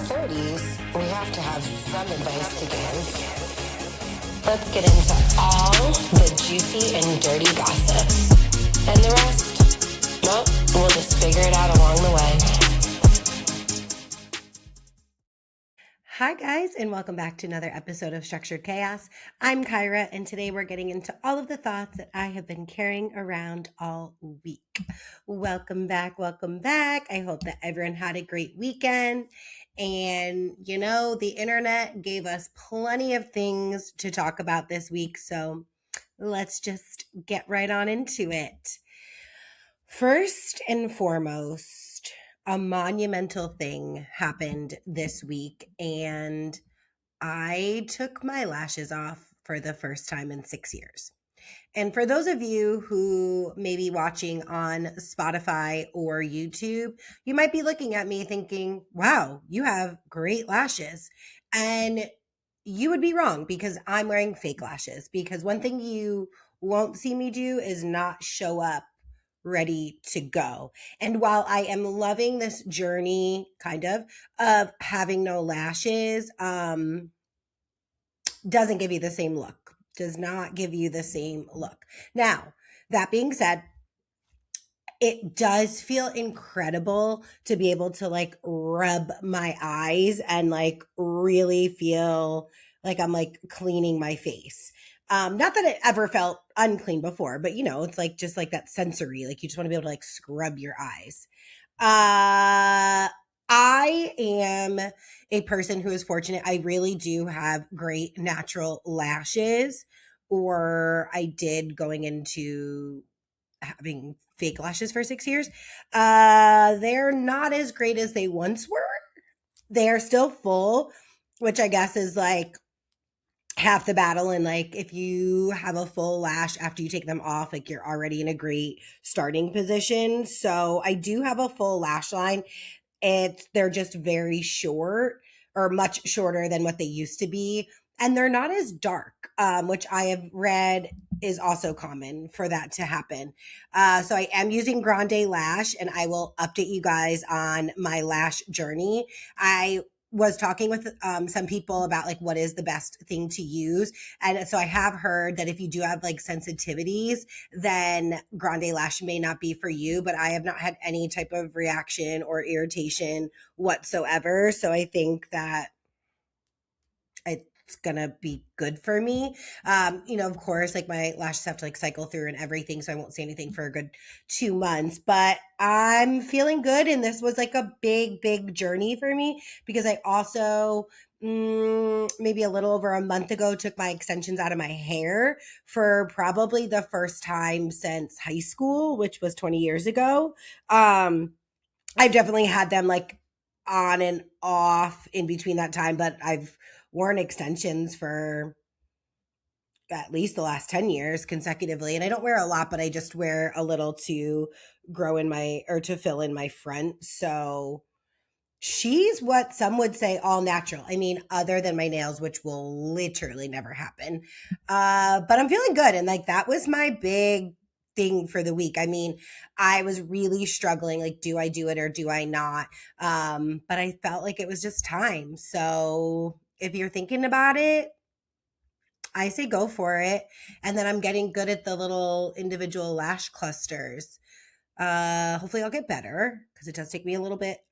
30s, we have to have some advice to give. Let's get into all the juicy and dirty gossip. And the rest, well, we'll just figure it out along the way. Hi guys, and welcome back to another episode of Structured Chaos. I'm Kyra, and today we're getting into all of the thoughts that I have been carrying around all week. Welcome back. I hope that everyone had a great weekend. And the internet gave us plenty of things to talk about this week, so let's just get right on into it. First and foremost, a monumental thing happened this week, and I took my lashes off for the first time in 6 years. And for those of you who may be watching on Spotify or YouTube, you might be looking at me thinking, wow, you have great lashes. And you would be wrong, because I'm wearing fake lashes. Because one thing you won't see me do is not show up ready to go. And while I am loving this journey kind of having no lashes, doesn't give you the same look. Does not give you the same look. Now, that being said, it does feel incredible to be able to rub my eyes and really feel like I'm cleaning my face. Not that it ever felt unclean before, but it's just that sensory, you just want to be able to scrub your eyes. I am a person who is fortunate. I really do have great natural lashes, or I did going into having fake lashes for 6 years. They're not as great as they once were. They are still full, which I guess is half the battle. And if you have a full lash after you take them off, you're already in a great starting position. So I do have a full lash line. They're just very short, or much shorter than what they used to be. And they're not as dark, which I have read is also common for that to happen. So I am using Grande Lash, and I will update you guys on my lash journey. I was talking with some people about what is the best thing to use. And so I have heard that if you do have sensitivities, then Grande Lash may not be for you, but I have not had any type of reaction or irritation whatsoever. So I think that it's gonna be good for me. Of course, my lashes have to cycle through and everything, so I won't say anything for a good 2 months, but I'm feeling good. And this was a big journey for me, because I also maybe a little over a month ago took my extensions out of my hair for probably the first time since high school, which was 20 years ago. I've definitely had them on and off in between that time, but I've worn extensions for at least the last 10 years consecutively. And I don't wear a lot, but I just wear a little to to fill in my front. So she's what some would say all natural. I mean, other than my nails, which will literally never happen. But I'm feeling good. And that was my big thing for the week. I mean, I was really struggling. Do I do it or do I not? But I felt like it was just time. So if you're thinking about it, I say go for it. And then I'm getting good at the little individual lash clusters. Hopefully I'll get better, because it does take me a little bit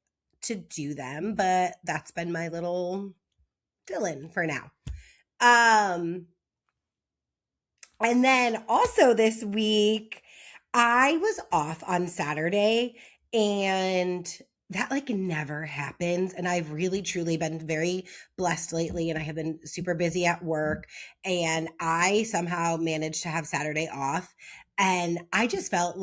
to do them, but that's been my little fill-in for now. And then also this week, I was off on Saturday, and that never happens. And I've really truly been very blessed lately, and I have been super busy at work, and I somehow managed to have Saturday off. And I just felt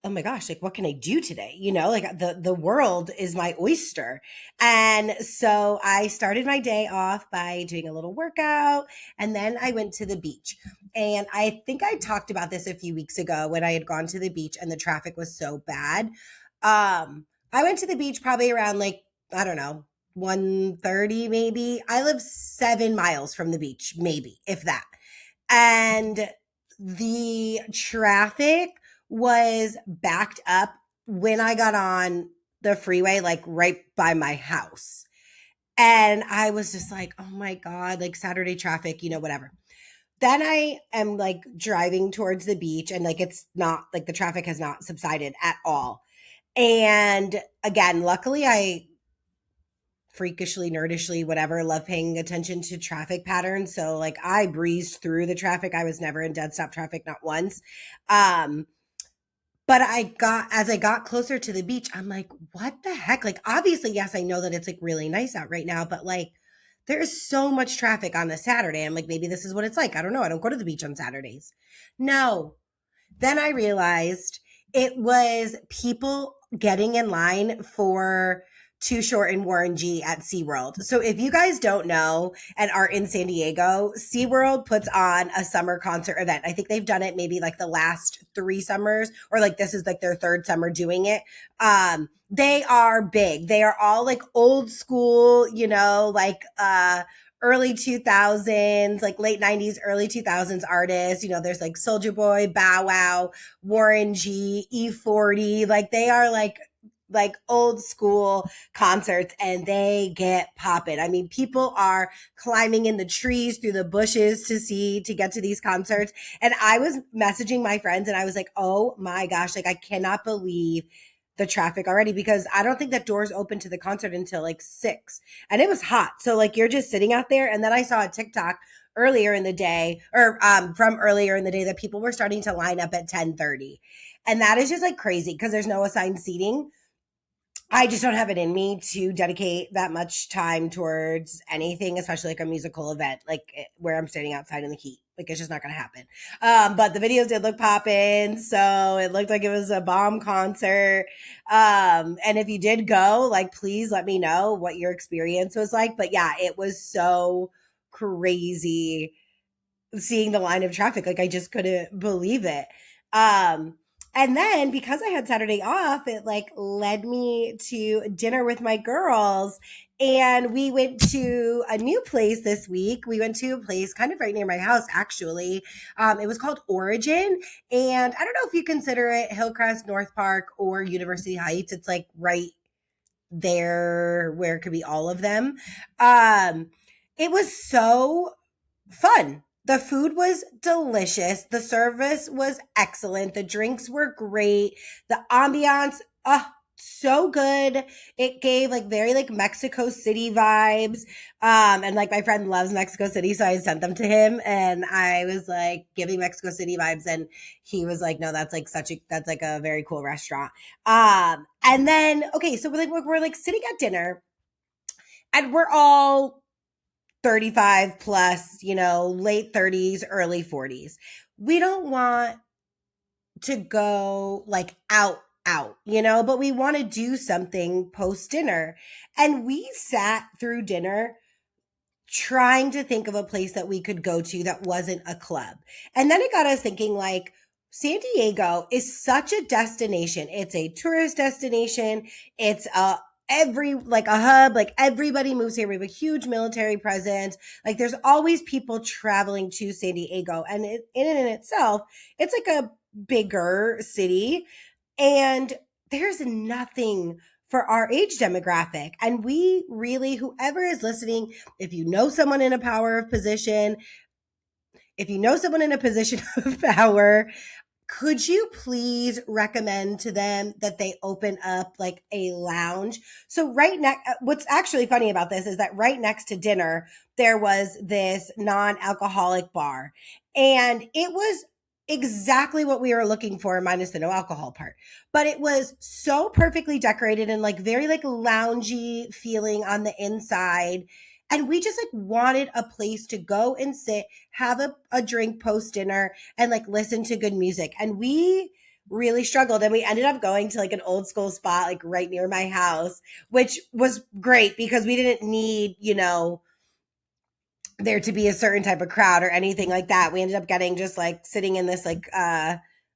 oh my gosh, what can I do today? The world is my oyster. And so I started my day off by doing a little workout, and then I went to the beach. And I think I talked about this a few weeks ago when I had gone to the beach and the traffic was so bad. I went to the beach probably around I don't know, 1:30 maybe. I live 7 miles from the beach, maybe, if that. And the traffic was backed up when I got on the freeway, right by my house. And I was just like, oh my God, like Saturday traffic, whatever. Then I am like driving towards the beach and like it's not like the traffic has not subsided at all. And again, luckily I freakishly, nerdishly, whatever, love paying attention to traffic patterns. So like I breezed through the traffic. I was never in dead stop traffic, not once. Um, but as I got closer to the beach, I'm like, what the heck? Like, obviously, yes, I know that it's like really nice out right now, but like, there is so much traffic on a Saturday. I'm like, maybe this is what it's like. I don't know. I don't go to the beach on Saturdays. No. Then I realized it was people getting in line for Too Short and Warren G at SeaWorld. So if you guys don't know and are in San Diego, SeaWorld puts on a summer concert event. I think they've done it maybe like the last 3 summers, or like this is like their 3rd summer doing it. They are big. They are all like old school, like early 2000s, like late 90s, early 2000s artists. There's like Soulja Boy, Bow Wow, Warren G, E40. Like they are like old school concerts, and they get popping. I mean, people are climbing in the trees through the bushes to get to these concerts. And I was messaging my friends and I was like, oh my gosh, like I cannot believe the traffic already, because I don't think that doors open to the concert until like 6, and it was hot. So like you're just sitting out there. And then I saw a TikTok earlier in the day, or from earlier in the day, that people were starting to line up at 10:30, and that is just like crazy because there's no assigned seating. I just don't have it in me to dedicate that much time towards anything, especially like a musical event, like where I'm standing outside in the heat. Like it's just not going to happen. But the videos did look poppin', so it looked like it was a bomb concert. And if you did go, like, please let me know what your experience was like. But yeah, it was so crazy seeing the line of traffic. Like I just couldn't believe it. Um, and then because I had Saturday off, it like led me to dinner with my girls. And we went to a new place this week. We went to a place kind of right near my house, actually. It was called Origin. And I don't know if you consider it Hillcrest, North Park, or University Heights. It's like right there where it could be all of them. It was so fun. The food was delicious. The service was excellent. The drinks were great. The ambiance, so good. It gave like very like Mexico City vibes. And like my friend loves Mexico City, so I sent them to him, and I was like giving Mexico City vibes, and he was like, no, that's like a very cool restaurant. And then okay, so we're like sitting at dinner, and we're all 35 plus, late 30s, early 40s. We don't want to go like out, but we want to do something post dinner. And we sat through dinner trying to think of a place that we could go to that wasn't a club. And then it got us thinking, like, San Diego is such a destination. It's a tourist destination. It's a hub, like everybody moves here. We have a huge military presence. Like there's always people traveling to San Diego, and in and itself, it's like a bigger city, and there's nothing for our age demographic. And we really, whoever is listening, if you know someone in a position of power, could you please recommend to them that they open up like a lounge? So what's actually funny about this is that right next to dinner, there was this non-alcoholic bar, and it was exactly what we were looking for, minus the no alcohol part. But it was so perfectly decorated and like very like loungy feeling on the inside. And we just like wanted a place to go and sit, have a drink post dinner, and like listen to good music. And we really struggled, and we ended up going to like an old school spot like right near my house, which was great because we didn't need, there to be a certain type of crowd or anything like that. We ended up getting just like sitting in this like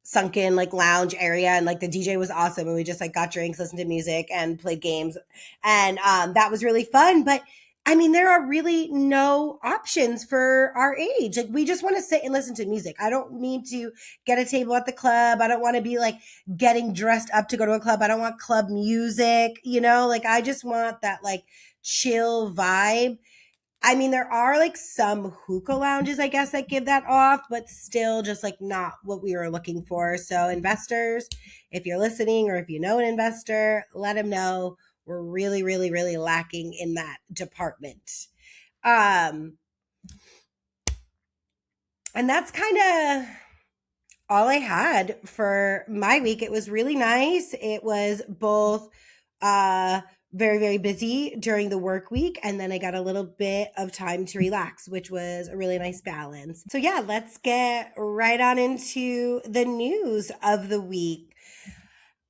sunken like lounge area, and like the DJ was awesome, and we just like got drinks, listened to music, and played games. And that was really fun. But I mean, there are really no options for our age. Like we just want to sit and listen to music. I don't need to get a table at the club. I don't want to be like getting dressed up to go to a club. I don't want club music, like I just want that like chill vibe. I mean, there are like some hookah lounges, I guess, that give that off, but still just like not what we were looking for. So investors, if you're listening or if you know an investor, let them know we're really, really, really lacking in that department. And that's kind of all I had for my week. It was really nice. It was both very, very busy during the work week, and then I got a little bit of time to relax, which was a really nice balance. So yeah, let's get right on into the news of the week.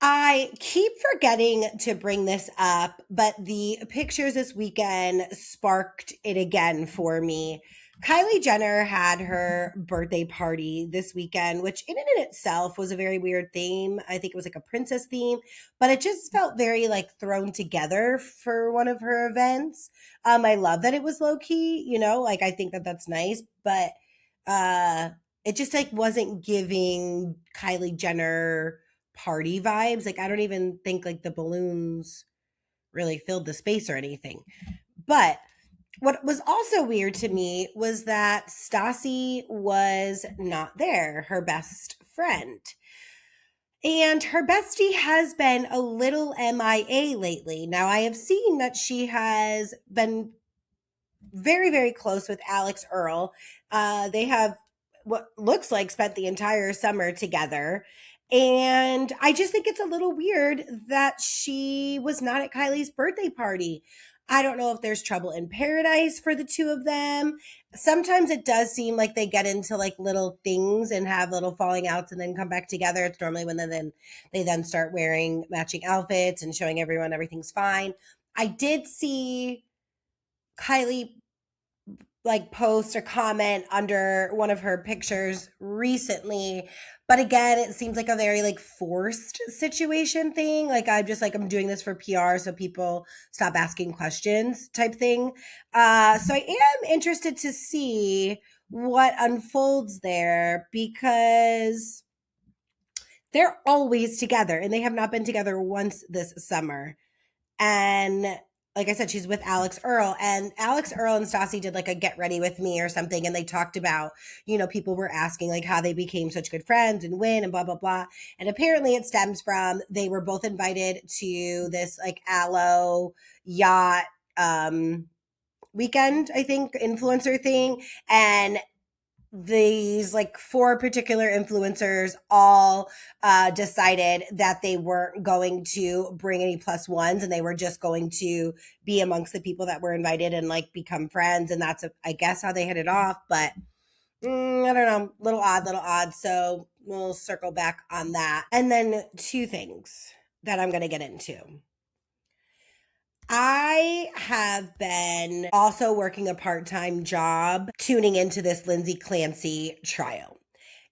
I keep forgetting to bring this up, but the pictures this weekend sparked it again for me. Kylie Jenner had her birthday party this weekend, which in and in itself was a very weird theme. I think it was like a princess theme, but it just felt very like thrown together for one of her events. I love that it was low key, like I think that that's nice, but it just like wasn't giving Kylie Jenner party vibes. Like I don't even think like the balloons really filled the space or anything. But what was also weird to me was that Stassi was not there, her best friend. And her bestie has been a little MIA lately. Now, I have seen that she has been very, very close with Alex Earl. They have what looks like spent the entire summer together. And I just think it's a little weird that she was not at Kylie's birthday party. I don't know if there's trouble in paradise for the two of them. Sometimes it does seem like they get into like little things and have little falling outs and then come back together. It's normally when they then start wearing matching outfits and showing everyone everything's fine. I did see Kylie like post or comment under one of her pictures recently, but again it seems like a very like forced situation thing, like I'm doing this for PR so people stop asking questions type thing. So I am interested to see what unfolds there, because they're always together and they have not been together once this summer. And like I said, she's with Alex Earl, and Alex Earl and Stassi did like a get ready with me or something. And they talked about, people were asking like how they became such good friends and when and blah, blah, blah. And apparently it stems from, they were both invited to this like Aloe yacht, weekend, I think, influencer thing. And these like 4 particular influencers all decided that they weren't going to bring any plus ones, and they were just going to be amongst the people that were invited and like become friends. And that's I guess how they hit it off. But I don't know, little odd. So we'll circle back on that. And then 2 things that I'm going to get into. I have been also working a part-time job tuning into this Lindsey Clancy trial.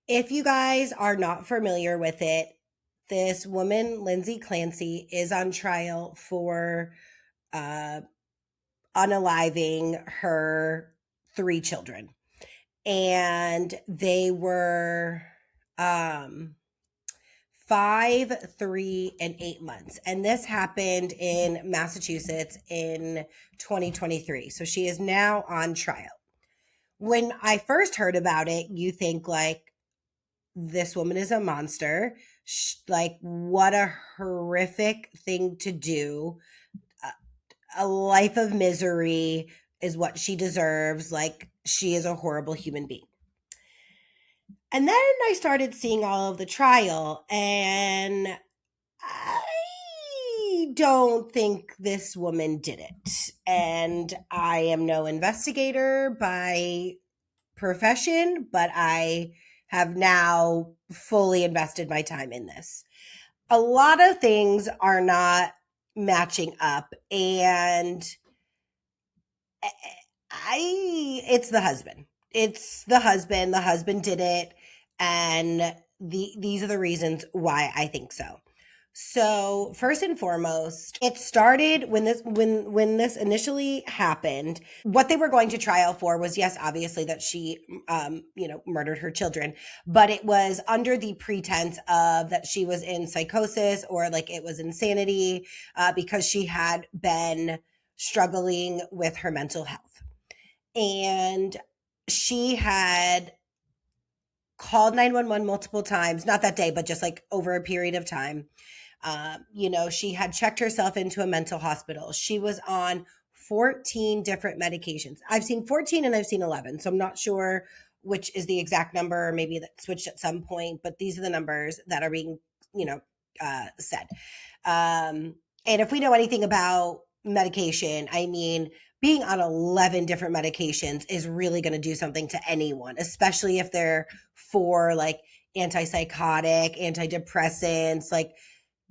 If you guys are not familiar with it, this woman, Lindsey Clancy, is on trial for unaliving her 3 children. And they were 5, 3, and 8 months. And this happened in Massachusetts in 2023. So she is now on trial. When I first heard about it, you think like, this woman is a monster. Like, what a horrific thing to do. A life of misery is what she deserves. Like, she is a horrible human being. And then I started seeing all of the trial, and I don't think this woman did it. And I am no investigator by profession, but I have now fully invested my time in this. A lot of things are not matching up, and it's the husband. It's the husband. The husband did it. And these are the reasons why I think so. So first and foremost, it started when this initially happened. What they were going to trial for was, yes, obviously that she, murdered her children, but it was under the pretense of that she was in psychosis or like it was insanity, because she had been struggling with her mental health. And she had called 911 multiple times, not that day, but just like over a period of time. She had checked herself into a mental hospital. She was on 14 different medications. I've seen 14 and I've seen 11. So I'm not sure which is the exact number, or maybe that switched at some point, but these are the numbers that are being, said. And if we know anything about medication, I mean, being on 11 different medications is really going to do something to anyone, especially if they're for like antipsychotic, antidepressants, like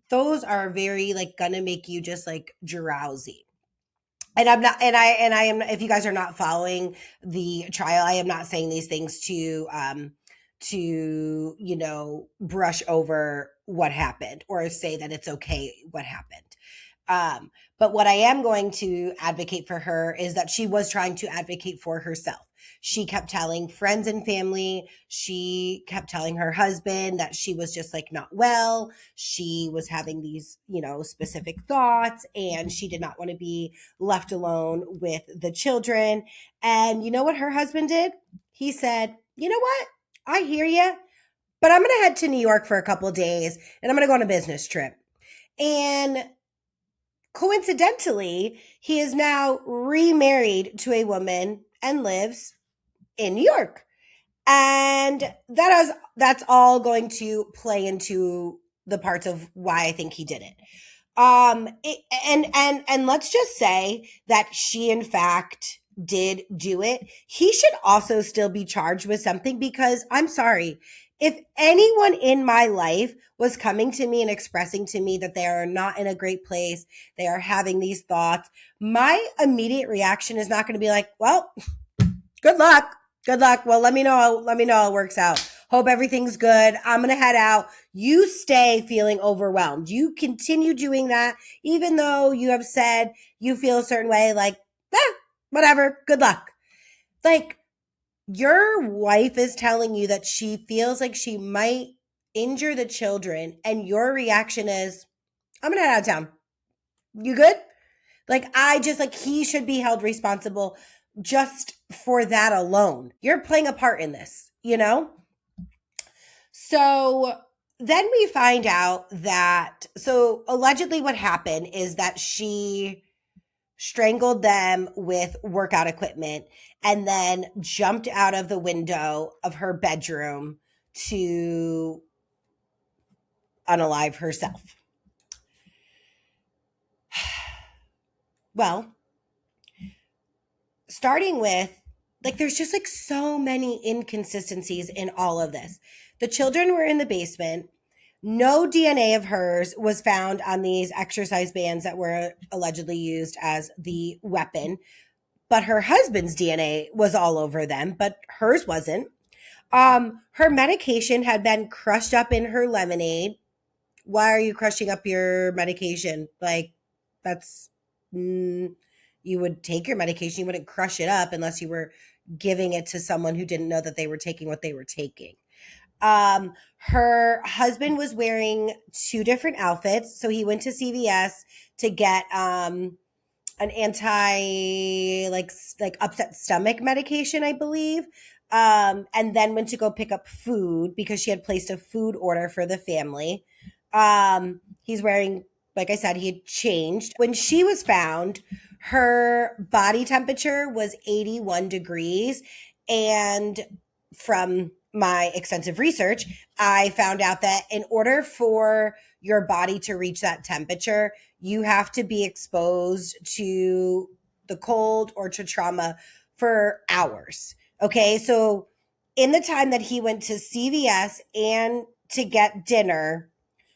those are very like gonna make you just like drowsy. And I'm not, and I am, if you guys are not following the trial, I am not saying these things brush over what happened or say that it's okay what happened. But what I am going to advocate for her is that she was trying to advocate for herself. She kept telling friends and family, she kept telling her husband that she was just like not well. She was having these, specific thoughts, and she did not want to be left alone with the children. And you know what her husband did? He said, you know what? I hear you, but I'm going to head to New York for a couple of days and I'm going to go on a business trip. And coincidentally, he is now remarried to a woman and lives in New York. And that's all going to play into the parts of why I think he did it. And let's just say that she in fact did do it. He should also still be charged with something, because I'm sorry, if anyone in my life was coming to me and expressing to me that they are not in a great place, they are having these thoughts, my immediate reaction is not going to be like, well, good luck. Well, let me know how it works out. Hope everything's good. I'm going to head out. You stay feeling overwhelmed. You continue doing that, even though you have said you feel a certain way, like, whatever, good luck. Like, your wife is telling you that she feels like she might injure the children, and your reaction is, I'm going to head out of town. You good? Like, he should be held responsible just for that alone. You're playing a part in this, So then we find out that, so allegedly what happened is that she strangled them with workout equipment and then jumped out of the window of her bedroom to unalive herself. Well, starting with, like, there's just like so many inconsistencies in all of this. The children were in the basement. No DNA of hers was found on these exercise bands that were allegedly used as the weapon, but her husband's DNA was all over them, but hers wasn't. Her medication had been crushed up in her lemonade. Why are you crushing up your medication? Like, that's, you would take your medication. You wouldn't crush it up unless you were giving it to someone who didn't know that they were taking what they were taking. Her husband was wearing 2 different outfits. So he went to CVS to get, an anti like upset stomach medication, I believe. And then went to go pick up food because she had placed a food order for the family. He's wearing, like I said, he had changed. When she was found, her body temperature was 81 degrees. And from my extensive research, I found out that in order for your body to reach that temperature, you have to be exposed to the cold or to trauma for hours. Okay. So in the time that he went to CVS and to get dinner,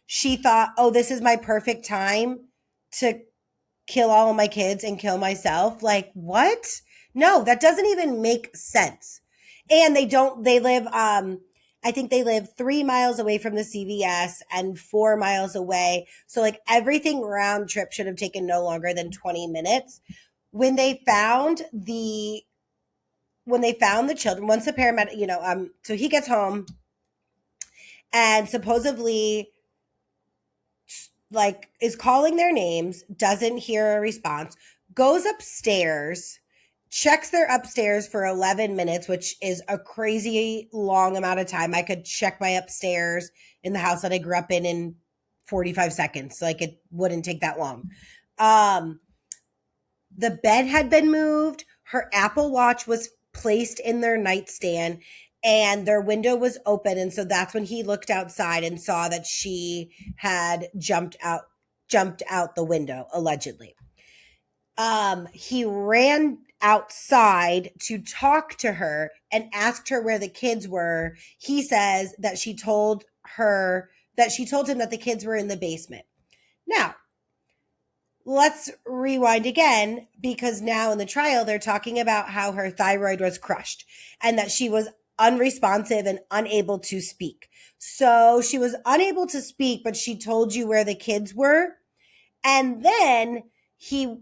she thought, oh, this is my perfect time to kill all of my kids and kill myself. Like, what? No, that doesn't even make sense. And they live, I think they live 3 miles away from the CVS and 4 miles away. So like everything round trip should have taken no longer than 20 minutes. When they found the children, once the paramedic, so he gets home and supposedly like is calling their names, doesn't hear a response, goes upstairs, checks their upstairs for 11 minutes, which is a crazy long amount of time. I could check my upstairs in the house that I grew up in 45 seconds. Like it wouldn't take that long. The bed had been moved. Her Apple Watch was placed in their nightstand and their window was open. And so that's when he looked outside and saw that she had jumped out the window, allegedly. He ran outside to talk to her and asked her where the kids were. He says that she told him that the kids were in the basement. Now, let's rewind again, because now in the trial, they're talking about how her thyroid was crushed and that she was unresponsive and unable to speak. So she was unable to speak, but she told you where the kids were. And then he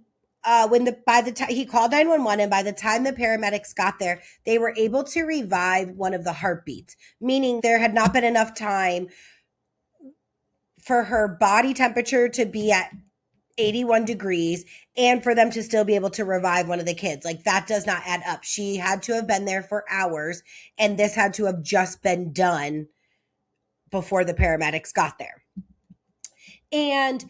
called 911, and by the time the paramedics got there, they were able to revive one of the heartbeats, meaning there had not been enough time for her body temperature to be at 81 degrees and for them to still be able to revive one of the kids. Like, that does not add up. She had to have been there for hours, and this had to have just been done before the paramedics got there. And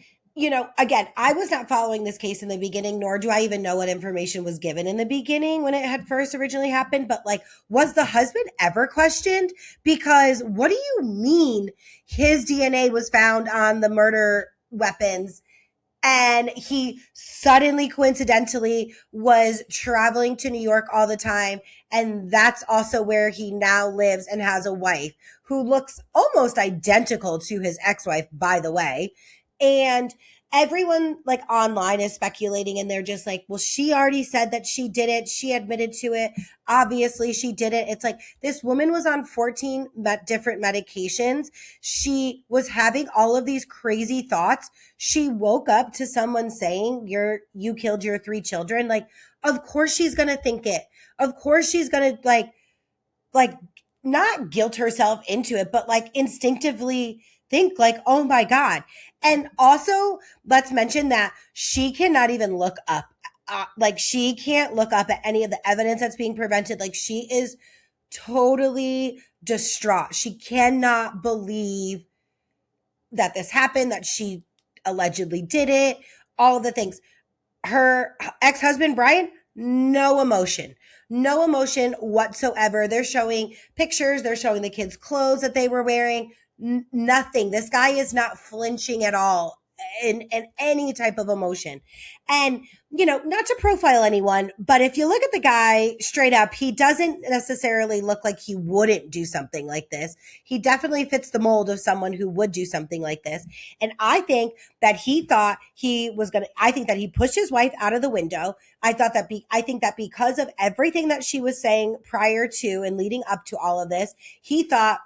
again, I was not following this case in the beginning, nor do I even know what information was given in the beginning when it had first originally happened. But was the husband ever questioned? Because what do you mean his DNA was found on the murder weapons and he suddenly, coincidentally, was traveling to New York all the time? And that's also where he now lives and has a wife who looks almost identical to his ex-wife, by the way. And everyone online is speculating, and they're just like, well, she already said that she did it. She admitted to it. Obviously she did it. It's like, this woman was on 14 different medications. She was having all of these crazy thoughts. She woke up to someone saying, you killed your 3 children. Like, of course she's going to think it. Of course she's going to not guilt herself into it, but instinctively think oh my God. And also, let's mention that she cannot even look up. She can't look up at any of the evidence that's being presented. She is totally distraught. She cannot believe that this happened, that she allegedly did it, all of the things. Her ex-husband, Brian, no emotion whatsoever. They're showing pictures. They're showing the kids' clothes that they were wearing. Nothing. This guy is not flinching at all in any type of emotion. And, not to profile anyone, but if you look at the guy straight up, he doesn't necessarily look like he wouldn't do something like this. He definitely fits the mold of someone who would do something like this. And I think that he thought I think that he pushed his wife out of the window. I think that because of everything that she was saying prior to and leading up to all of this, he thought,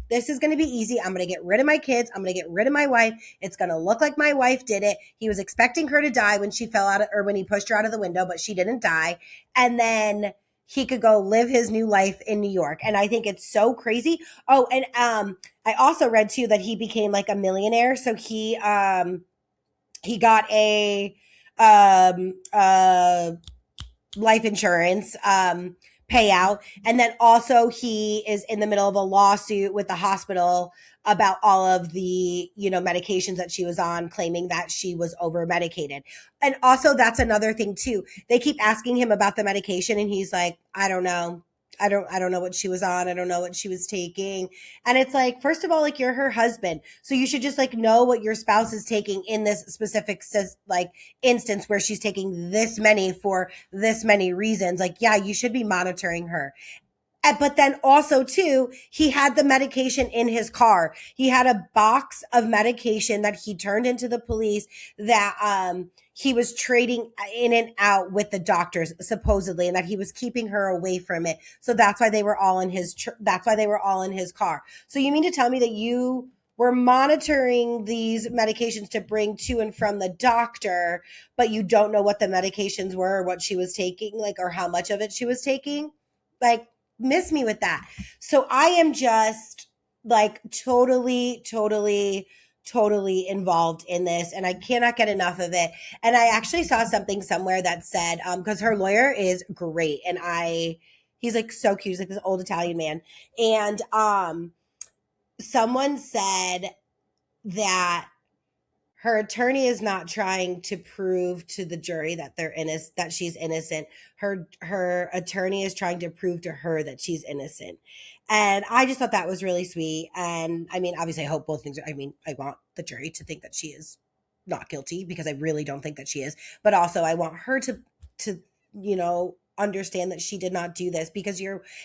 this is going to be easy. I'm going to get rid of my kids. I'm going to get rid of my wife. It's going to look like my wife did it. He was expecting her to die when she fell out or when he pushed her out of the window, but she didn't die. And then he could go live his new life in New York. And I think it's so crazy. Oh, and I also read too that he became a millionaire. So he got a life insurance payout. And then also he is in the middle of a lawsuit with the hospital about all of the, medications that she was on, claiming that she was over medicated. And also that's another thing too. They keep asking him about the medication and he's like, I don't know. I don't know what she was on. I don't know what she was taking. And it's first of all, you're her husband. So you should just know what your spouse is taking in this specific instance where she's taking this many for this many reasons. Yeah, you should be monitoring her. But then also too, he had the medication in his car. He had a box of medication that he turned into the police that, he was trading in and out with the doctors supposedly, and that he was keeping her away from it. So that's why they were all in his car. So you mean to tell me that you were monitoring these medications to bring to and from the doctor, but you don't know what the medications were or what she was taking, or how much of it she was taking? Miss me with that. So I am just totally totally involved in this, and I cannot get enough of it. And I actually saw something somewhere that said, because her lawyer is great, and he's like so cute. He's like this old Italian man. And someone said that her attorney is not trying to prove to the jury that they're innocent, that she's innocent. Her attorney is trying to prove to her that she's innocent. And I just thought that was really sweet. And I mean, obviously I hope both things I mean, I want the jury to think that she is not guilty, because I really don't think that she is. But also I want her to understand that she did not do this, because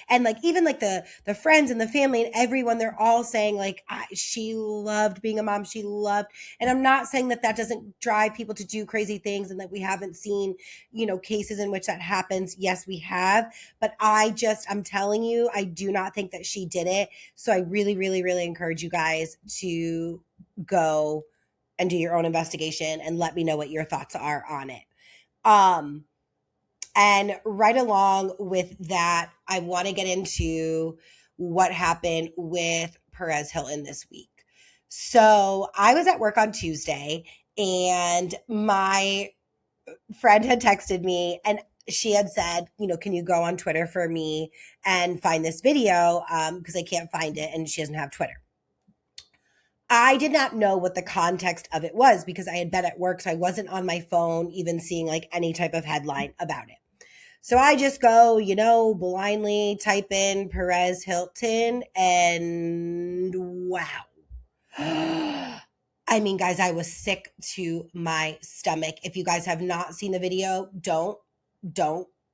and like even like the friends and the family and everyone, they're all saying like she loved being a mom, she loved. And I'm not saying that doesn't drive people to do crazy things and that we haven't seen cases in which that happens. Yes, we have. But I'm telling you, I do not think that she did it. So I really, really, really encourage you guys to go and do your own investigation and let me know what your thoughts are on it. And right along with that, I want to get into what happened with Perez Hilton this week. So I was at work on Tuesday, and my friend had texted me, and she had said, can you go on Twitter for me and find this video? Because I can't find it, and she doesn't have Twitter. I did not know what the context of it was, because I had been at work, so I wasn't on my phone even seeing like any type of headline about it. So I just go, blindly type in Perez Hilton, and wow. I mean, guys, I was sick to my stomach. If you guys have not seen the video, don't.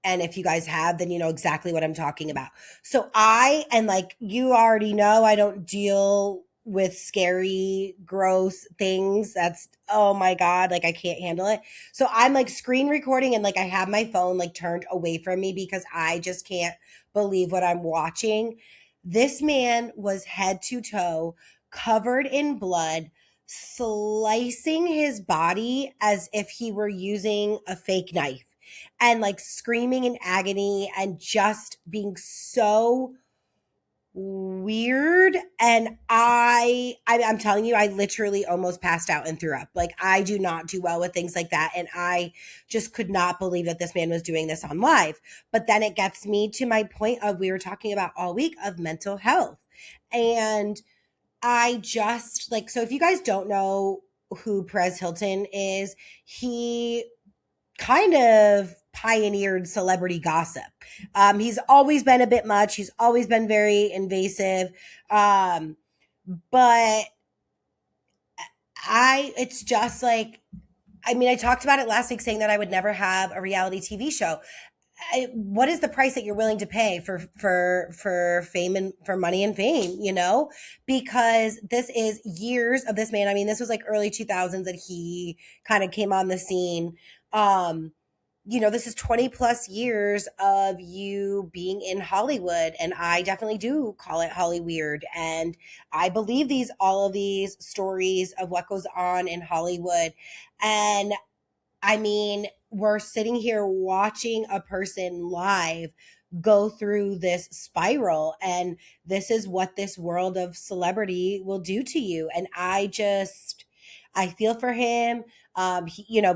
And if you guys have, then you know exactly what I'm talking about. So and like you already know, I don't deal with scary, gross things. That's, oh my God, like I can't handle it. So I'm like screen recording, and like I have my phone like turned away from me, because I just can't believe what I'm watching. This man was head to toe covered in blood, slicing his body as if he were using a fake knife, and like screaming in agony and just being so weird. And I'm telling you, I literally almost passed out and threw up. Like, I do not do well with things like that, and I just could not believe that this man was doing this on live. But then it gets me to my point of, we were talking about all week, of mental health. And I just like, so if you guys don't know who Perez Hilton is, he kind of pioneered celebrity gossip. He's always been a bit much. He's always been very invasive. But it's just like, I mean, I talked about it last week, saying that I would never have a reality TV show. What is the price that you're willing to pay for fame and for money and fame, because this is years of this man. I mean, this was like early 2000s that he kind of came on the scene. This is 20 plus years of you being in Hollywood, and I definitely do call it Holly weird. And I believe all of these stories of what goes on in Hollywood. And I mean, we're sitting here watching a person live go through this spiral, and this is what this world of celebrity will do to you. And I feel for him.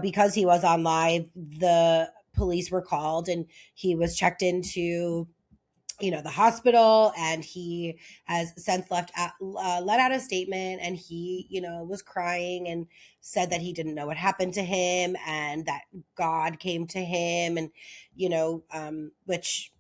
Because he was on live, the police were called, and he was checked into the hospital, and he has since let out a statement, and he was crying and said that he didn't know what happened to him, and that God came to him, and which,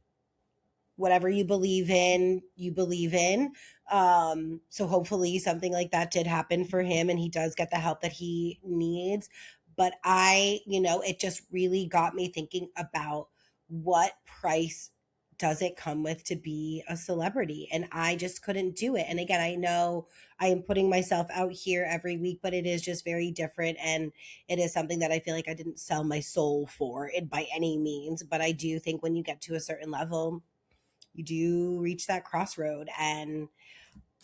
whatever you believe in, you believe in. So hopefully something like that did happen for him, and he does get the help that he needs. But it just really got me thinking about, what price does it come with to be a celebrity? And I just couldn't do it. And again, I know I am putting myself out here every week, but it is just very different. And it is something that I feel like I didn't sell my soul for it by any means. But I do think when you get to a certain level, you do reach that crossroad. And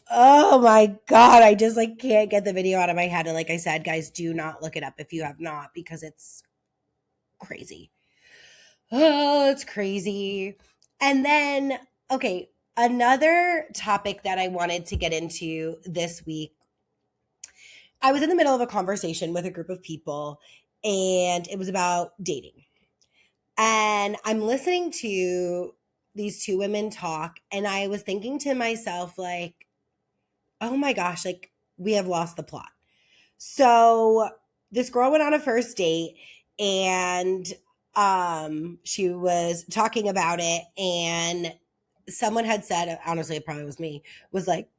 oh my God, I just like can't get the video out of my head. And like I said, guys, do not look it up if you have not, because it's crazy. Oh, it's crazy. And then, okay, another topic that I wanted to get into this week I was in the middle of a conversation with a group of people, and it was about dating. And I'm listening to these two women talk, and I was thinking to myself, like, oh my gosh, like, we have lost the plot. So this girl went on a first date, and she was talking about it, and someone had said, honestly, it probably was me, was like,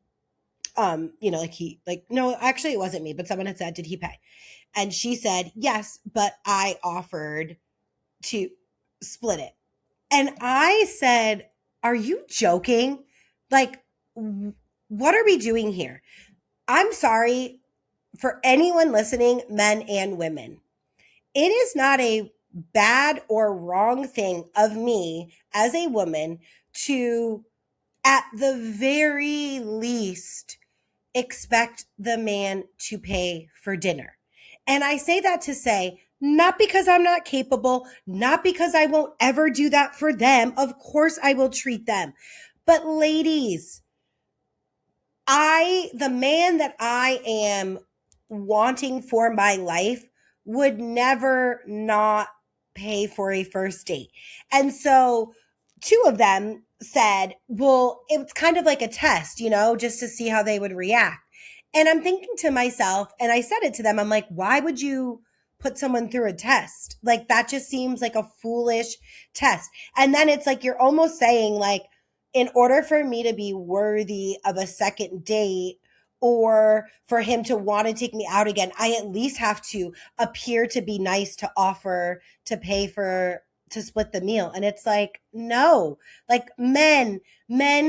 no, actually it wasn't me, but someone had said, did he pay? And she said, yes, but I offered to split it. And I said, are you joking? Like, what are we doing here? I'm sorry for anyone listening, men and women. It is not a bad or wrong thing of me as a woman to, at the very least, expect the man to pay for dinner. And I say that to say, not because I'm not capable, not because I won't ever do that for them. Of course, I will treat them. But ladies, the man that I am wanting for my life would never not pay for a first date. And so two of them said, well, it's kind of like a test, just to see how they would react. And I'm thinking to myself, and I said it to them, I'm like, why would you put someone through a test? Like, that just seems like a foolish test. And then it's like, you're almost saying, like, in order for me to be worthy of a second date, or for him to want to take me out again, I at least have to appear to be nice to offer to pay for to split the meal. And it's like, no, like men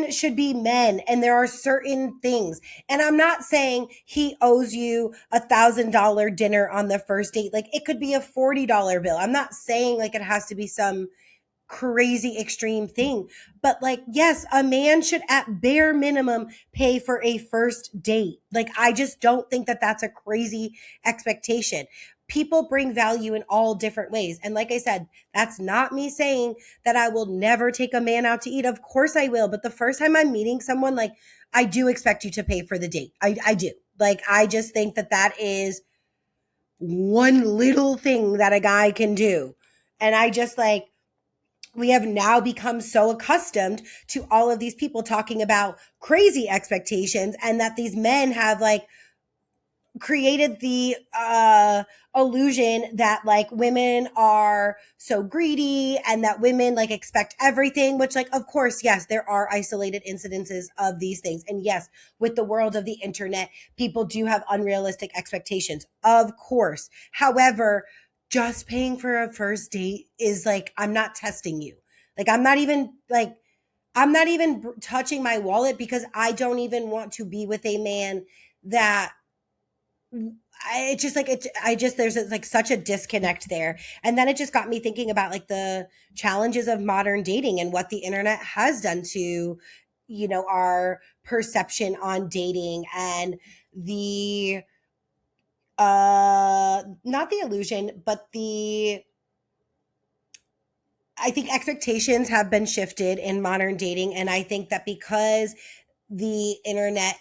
should be men. And there are certain things. And I'm not saying he owes you $1,000 dinner on the first date. Like, it could be a $40 bill. I'm not saying like it has to be some crazy extreme thing, but like, yes, a man should at bare minimum pay for a first date. Like, I just don't think that that's a crazy expectation. People bring value in all different ways. And like I said, that's not me saying that I will never take a man out to eat. Of course I will. But the first time I'm meeting someone, like, I do expect you to pay for the date. I do. Like, I just think that that is one little thing that a guy can do. And I just like, we have now become so accustomed to all of these people talking about crazy expectations, and that these men have like created the illusion that like women are so greedy and that women like expect everything, which, like, of course, yes, there are isolated incidences of these things. And yes, with the world of the internet, people do have unrealistic expectations, of course. However, just paying for a first date is like, I'm not testing you. Like, I'm not even touching my wallet, because I don't even want to be with a man that there's like such a disconnect there. And then it just got me thinking about like the challenges of modern dating and what the internet has done to, our perception on dating, and the not the illusion, but I think expectations have been shifted in modern dating. And I think that because the internet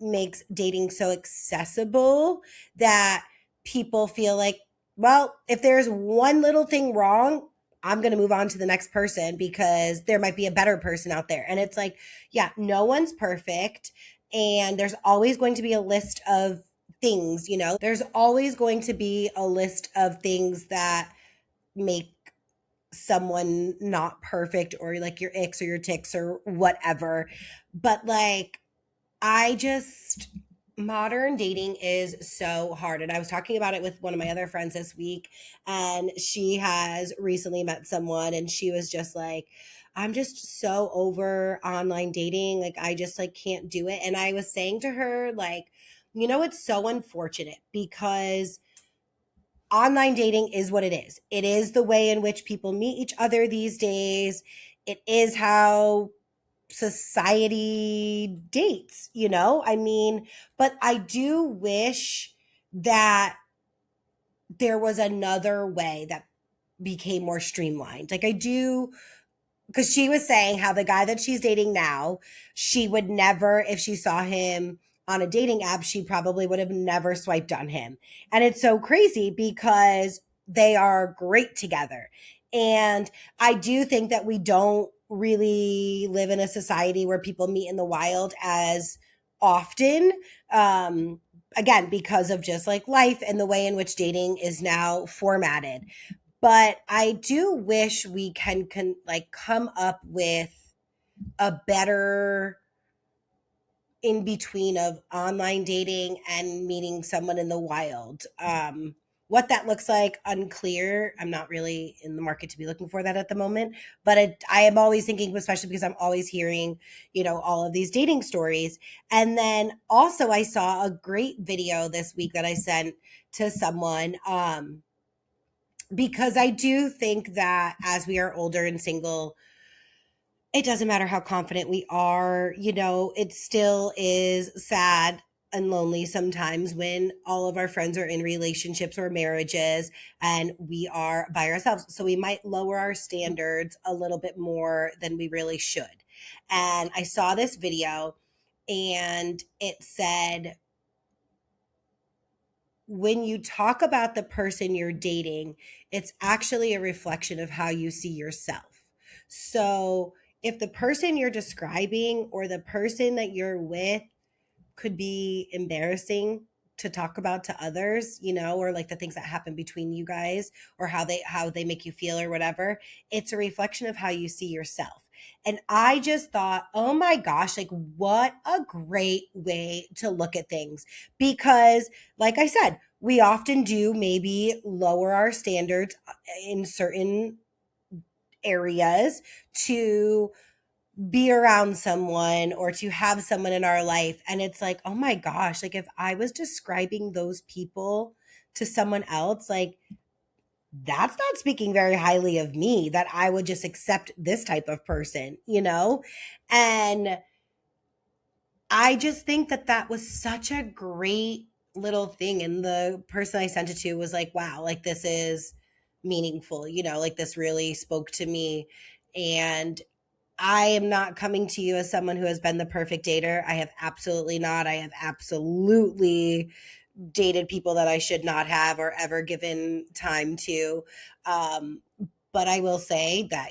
makes dating so accessible, that people feel like, well, if there's one little thing wrong, I'm going to move on to the next person because there might be a better person out there. And it's like, yeah, no one's perfect. And there's always going to be a list of things, there's always going to be a list of things that make someone not perfect, or like your icks or your ticks or whatever. But like, modern dating is so hard. And I was talking about it with one of my other friends this week, and she has recently met someone, and she was just like, I'm just so over online dating. Like, I just like can't do it. And I was saying to her, like, it's so unfortunate, because online dating is what it is. It is the way in which people meet each other these days. It is how society dates, but I do wish that there was another way that became more streamlined. Like, I do, because she was saying how the guy that she's dating now, she would never, if she saw him on a dating app, she probably would have never swiped on him. And it's so crazy because they are great together. And I do think that we don't really live in a society where people meet in the wild as often. Again, because of just like life and the way in which dating is now formatted. But I do wish we can like come up with a better in between of online dating and meeting someone in the wild. What that looks like, unclear. I'm not really in the market to be looking for that at the moment, but I am always thinking, especially because I'm always hearing, all of these dating stories. And then also, I saw a great video this week that I sent to someone. Because I do think that as we are older and single, it doesn't matter how confident we are, it still is sad and lonely sometimes when all of our friends are in relationships or marriages and we are by ourselves. So we might lower our standards a little bit more than we really should. And I saw this video and it said, when you talk about the person you're dating, it's actually a reflection of how you see yourself. So if the person you're describing or the person that you're with could be embarrassing to talk about to others, or like the things that happen between you guys or how they make you feel or whatever, it's a reflection of how you see yourself. And I just thought, oh my gosh, like what a great way to look at things. Because, like I said, we often do maybe lower our standards in certain areas to be around someone or to have someone in our life. And it's like, oh my gosh, like if I was describing those people to someone else, like that's not speaking very highly of me that I would just accept this type of person, And I just think that that was such a great little thing. And the person I sent it to was like, wow, like this is meaningful, like this really spoke to me. And I am not coming to you as someone who has been the perfect dater. I have absolutely not. I have absolutely dated people that I should not have or ever given time to. Um, but I will say that,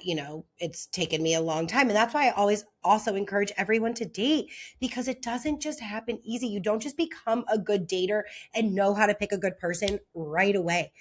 it's taken me a long time. And that's why I always also encourage everyone to date, because it doesn't just happen easy. You don't just become a good dater and know how to pick a good person right away.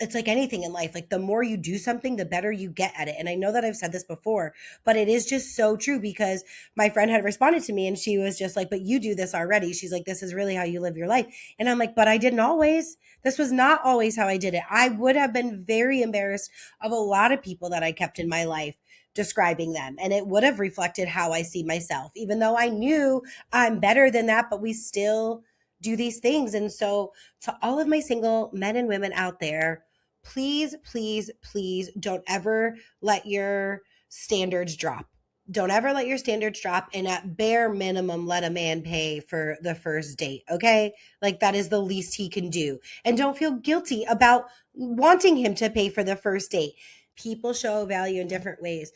It's like anything in life. Like the more you do something, the better you get at it. And I know that I've said this before, but it is just so true, because my friend had responded to me and she was just like, but you do this already. She's like, this is really how you live your life. And I'm like, but I didn't always. This was not always how I did it. I would have been very embarrassed of a lot of people that I kept in my life describing them. And it would have reflected how I see myself, even though I knew I'm better than that, but we still do these things. And so to all of my single men and women out there, please, please, please don't ever let your standards drop. Don't ever let your standards drop. And at bare minimum, let a man pay for the first date. Okay. Like that is the least he can do. And don't feel guilty about wanting him to pay for the first date. People show value in different ways.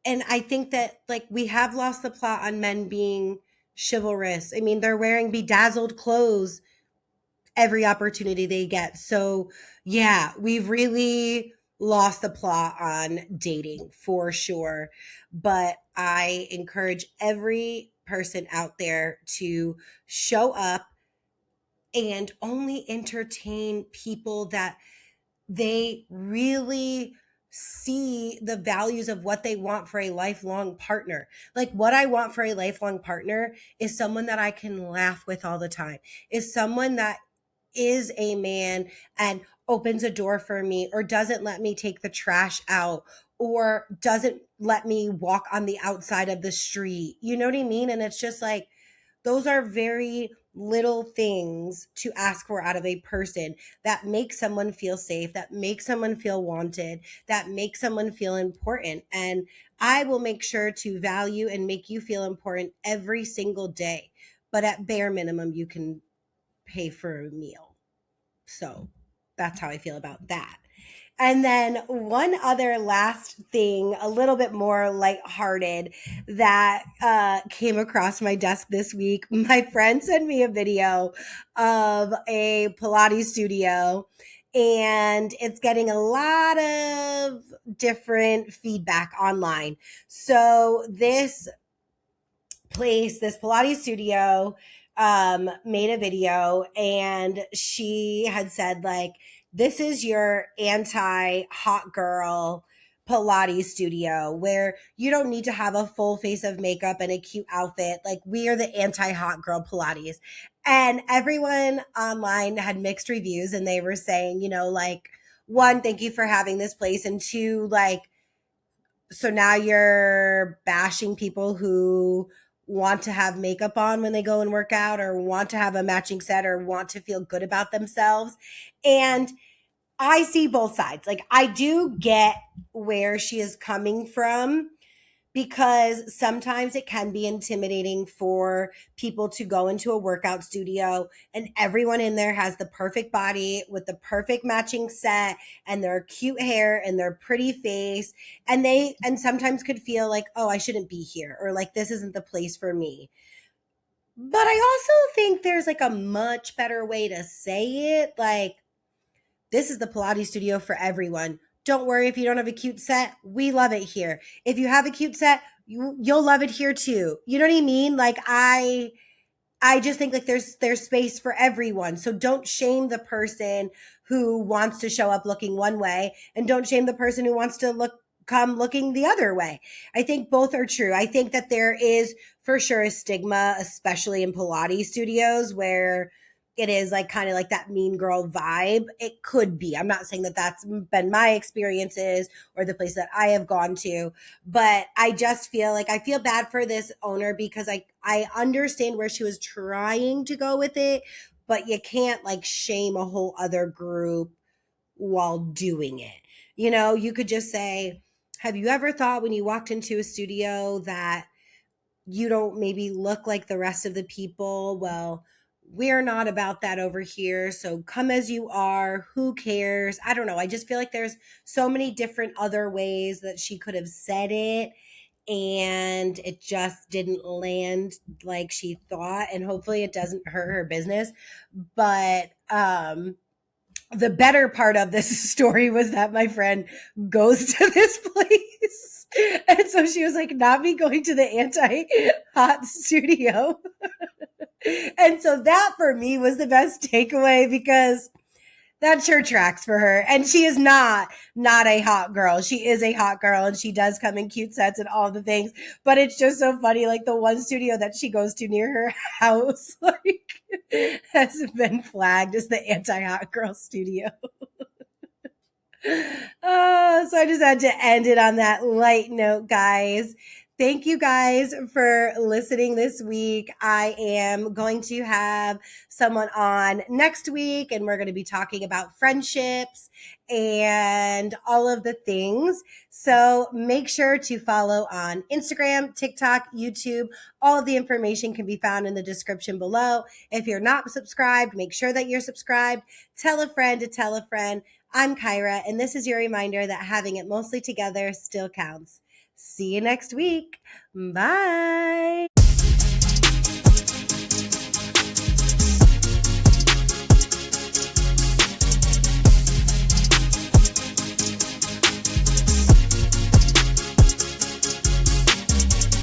And I think that like we have lost the plot on men being chivalrous. I mean, they're wearing bedazzled clothes every opportunity they get. So yeah, we've really lost the plot on dating for sure. But I encourage every person out there to show up and only entertain people that they really see the values of what they want for a lifelong partner. Like what I want for a lifelong partner is someone that I can laugh with all the time, is someone that is a man and opens a door for me, or doesn't let me take the trash out, or doesn't let me walk on the outside of the street. You know what I mean? And it's just like, those are very little things to ask for out of a person that make someone feel safe, that make someone feel wanted, that make someone feel important. And I will make sure to value and make you feel important every single day. But at bare minimum, you can pay for a meal. So that's how I feel about that. And then one other last thing, a little bit more lighthearted, that came across my desk this week. My friend sent me a video of a Pilates studio, and it's getting a lot of different feedback online. So this place, this Pilates studio, made a video, and she had said, like, this is your anti hot girl Pilates studio where you don't need to have a full face of makeup and a cute outfit. Like, we are the anti hot girl Pilates. And everyone online had mixed reviews, and they were saying, like, one, thank you for having this place. And two, like, so now you're bashing people who want to have makeup on when they go and work out, or want to have a matching set, or want to feel good about themselves. And I see both sides. Like, I do get where she is coming from, because sometimes it can be intimidating for people to go into a workout studio and everyone in there has the perfect body with the perfect matching set and their cute hair and their pretty face, and sometimes could feel like, oh, I shouldn't be here, or like, this isn't the place for me. But I also think there's like a much better way to say it, like, this is the Pilates studio for everyone. Don't worry if you don't have a cute set. We love it here. If you have a cute set, you'll love it here too. You know what I mean? Like, I just think like there's space for everyone. So don't shame the person who wants to show up looking one way, and don't shame the person who wants to come looking the other way. I think both are true. I think that there is for sure a stigma, especially in Pilates studios, where it is like kind of like that mean girl vibe. It could be. I'm not saying that that's been my experiences or the place that I have gone to, but I just feel like I feel bad for this owner, because I understand where she was trying to go with it, but you can't like shame a whole other group while doing it. You could just say, have you ever thought when you walked into a studio that you don't maybe look like the rest of the people? Well, we're not about that over here. So come as you are. Who cares? I don't know. I just feel like there's so many different other ways that she could have said it, and it just didn't land like she thought. And hopefully it doesn't hurt her business. But the better part of this story was that my friend goes to this place. And so she was like, not me going to the anti-hot studio. And so that for me was the best takeaway, because that sure tracks for her. And she is not a hot girl. She is a hot girl, and she does come in cute sets and all the things. But it's just so funny. Like, the one studio that she goes to near her house, like, has been flagged as the anti-hot girl studio. So I just had to end it on that light note, guys. Thank you guys for listening this week. I am going to have someone on next week, and we're going to be talking about friendships and all of the things. So make sure to follow on Instagram, TikTok, YouTube. All of the information can be found in the description below. If you're not subscribed, make sure that you're subscribed. Tell a friend to tell a friend. I'm Kyra, and this is your reminder that having it mostly together still counts. See you next week. Bye.